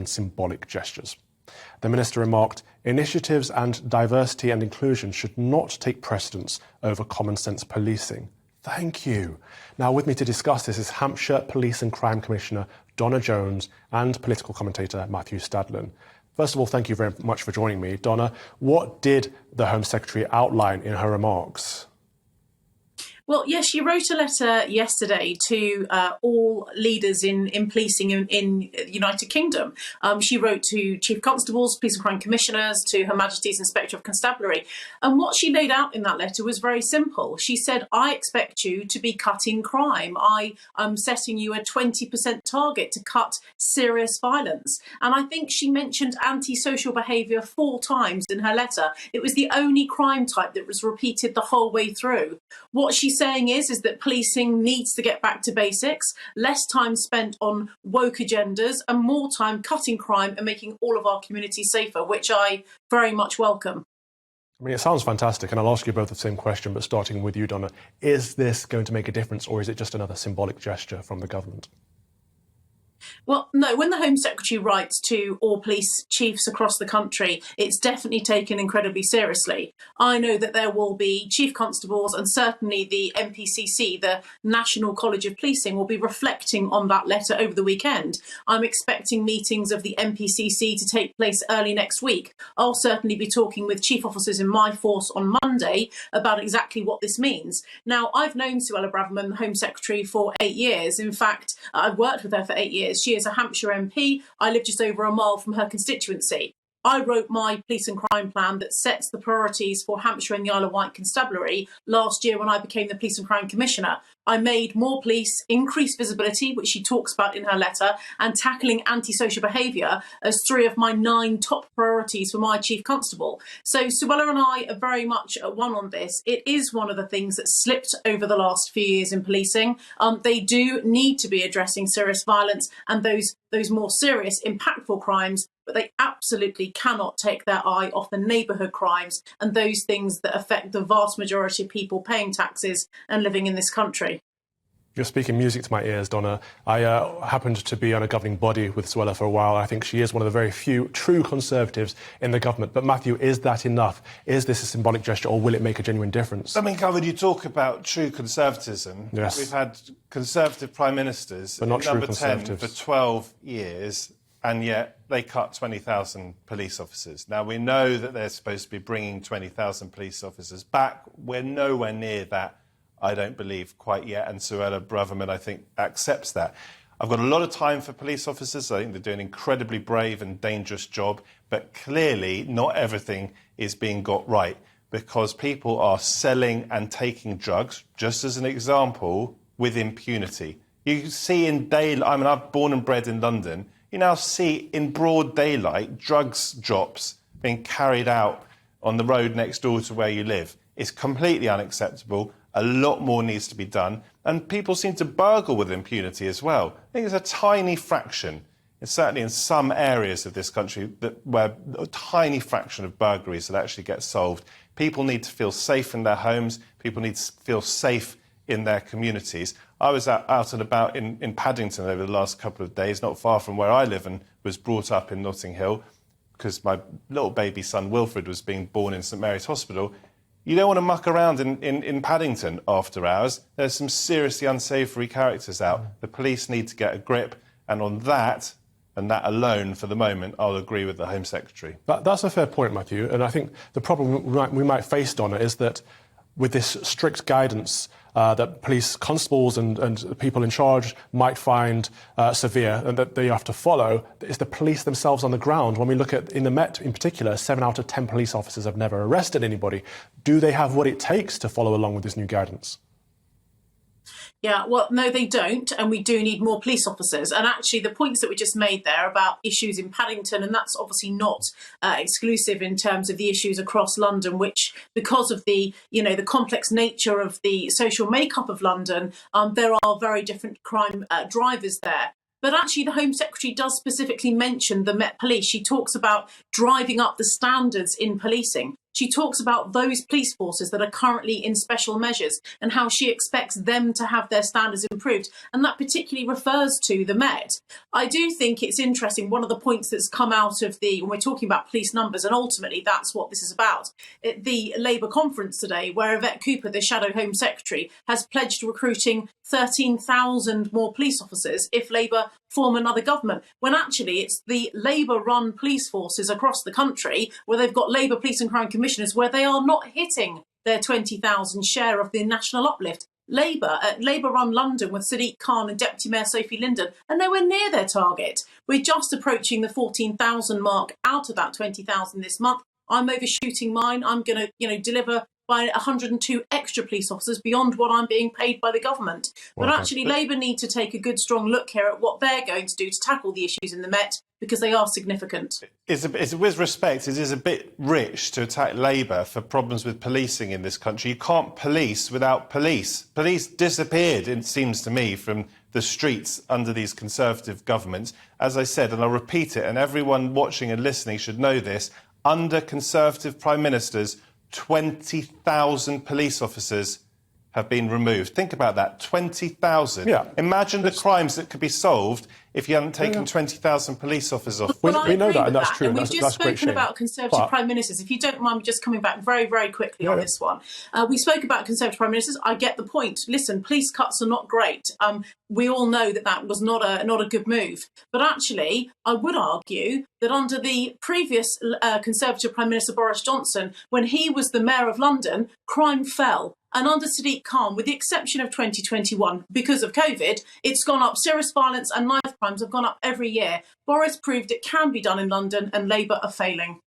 than symbolic gestures. The minister remarked, initiatives and diversity and inclusion should not take precedence over common sense policing. Thank you. Now with me to discuss this is Hampshire Police and Crime Commissioner Donna Jones and political commentator Matthew Stadlen. First of all, thank you very much for joining me. Donna, what did the Home Secretary outline in her remarks? Well, yes, she wrote a letter yesterday to all leaders in policing in the United Kingdom. She wrote to Chief Constables, Police and Crime Commissioners, to Her Majesty's Inspector of Constabulary. And what she laid out in that letter was very simple. She said, I expect you to be cutting crime. I am setting you a 20% target to cut serious violence. And I think she mentioned antisocial behaviour 4 times in her letter. It was the only crime type that was repeated the whole way through. What she's saying is that policing needs to get back to basics, less time spent on woke agendas and more time cutting crime and making all of our communities safer, which I very much welcome. I mean, it sounds fantastic, and I'll ask you both the same question, but starting with you, Donna. Is this going to make a difference, or is it just another symbolic gesture from the government? Well, no, when the Home Secretary writes to all police chiefs across the country, it's definitely taken incredibly seriously. I know that there will be chief constables and certainly the NPCC, the National College of Policing, will be reflecting on that letter over the weekend. I'm expecting meetings of the NPCC to take place early next week. I'll certainly be talking with chief officers in my force on Monday about exactly what this means. Now, I've known Suella Braverman, the Home Secretary, for 8 years. In fact, I've worked with her for 8 years. She is a Hampshire MP. I live just over a mile from her constituency. I wrote my police and crime plan that sets the priorities for Hampshire and the Isle of Wight Constabulary last year when I became the Police and Crime Commissioner. I made more police, increased visibility, which she talks about in her letter, and tackling antisocial behaviour as 3 of my 9 top priorities for my Chief Constable. So Suella and I are very much at one on this. It is one of the things that slipped over the last few years in policing. They do need to be addressing serious violence and those more serious, impactful crimes, but they absolutely cannot take their eye off the neighbourhood crimes and those things that affect the vast majority of people paying taxes and living in this country. You're speaking music to my ears, Donna. I happened to be on a governing body with Suella for a while. I think she is one of the very few true Conservatives in the government. But Matthew, is that enough? Is this a symbolic gesture, or will it make a genuine difference? I mean, when you talk about true Conservatism, yes. We've had Conservative Prime Ministers but not number true 10 for 12 years, and yet they cut 20,000 police officers. Now, we know that they're supposed to be bringing 20,000 police officers back. We're nowhere near that, I don't believe, quite yet, and Suella Braverman, I think, accepts that. I've got a lot of time for police officers. I think they're doing an incredibly brave and dangerous job, but clearly not everything is being got right, because people are selling and taking drugs, just as an example, with impunity. You see in daylight, I mean, I'm born and bred in London, you now see in broad daylight drugs drops being carried out on the road next door to where you live. It's completely unacceptable. A lot more needs to be done. And people seem to burgle with impunity as well. I think it's a tiny fraction, it's certainly in some areas of this country, where a tiny fraction of burglaries that actually get solved. People need to feel safe in their homes. People need to feel safe in their communities. I was out and about in Paddington over the last couple of days, not far from where I live, and was brought up in Notting Hill because my little baby son Wilfred was being born in St Mary's Hospital. You don't want to muck around in Paddington after hours. There's some seriously unsavoury characters out. The police need to get a grip, and on that, and that alone, for the moment, I'll agree with the Home Secretary. That's a fair point, Matthew, and I think the problem we might face, Donna, is that with this strict guidance that police constables and people in charge might find severe and that they have to follow, is the police themselves on the ground. When we look at, in the Met in particular, 7 out of 10 police officers have never arrested anybody. Do they have what it takes to follow along with this new guidance? Yeah, well, no, they don't, and we do need more police officers. And actually, the points that we just made there about issues in Paddington, and that's obviously not exclusive in terms of the issues across London, which, because of the complex nature of the social makeup of London, there are very different crime drivers there. But actually, the Home Secretary does specifically mention the Met Police. She talks about driving up the standards in policing. she talks about those police forces that are currently in special measures and how she expects them to have their standards improved. And that particularly refers to the Met. I do think it's interesting, one of the points that's come out of when we're talking about police numbers, and ultimately that's what this is about, at the Labour conference today, where Yvette Cooper, the Shadow Home Secretary, has pledged recruiting 13,000 more police officers if Labour form another government, when actually it's the Labour-run police forces across the country where they've got Labour police and crime commissioners where they are not hitting their 20,000 share of the national uplift. Labour-run London with Sadiq Khan and Deputy Mayor Sophie Linden are nowhere near their target. We're just approaching the 14,000 mark out of that 20,000 this month. I'm overshooting mine. I'm going to, deliver by 102 extra police officers beyond what I'm being paid by the government. But actually, Labour need to take a good, strong look here at what they're going to do to tackle the issues in the Met, because they are significant. With respect, it is a bit rich to attack Labour for problems with policing in this country. You can't police without police. Police disappeared, it seems to me, from the streets under these Conservative governments. As I said, and I'll repeat it, and everyone watching and listening should know this, under Conservative Prime Ministers, 20,000 police officers have been removed. Think about that, 20,000. Yeah. Imagine the crimes that could be solved if you hadn't taken 20,000 police officers off. We know that, and that's true. And and we've that's just great spoken shame. about Conservative Prime Ministers. If you don't mind me just coming back very, very quickly on this one. We spoke about Conservative Prime Ministers. I get the point. Listen, police cuts are not great. We all know that was not a good move. But actually, I would argue that under the previous Conservative Prime Minister Boris Johnson, when he was the Mayor of London, crime fell. And under Sadiq Khan, with the exception of 2021, because of COVID, it's gone up. Serious violence and knife crimes have gone up every year. Boris proved it can be done in London, and Labour are failing.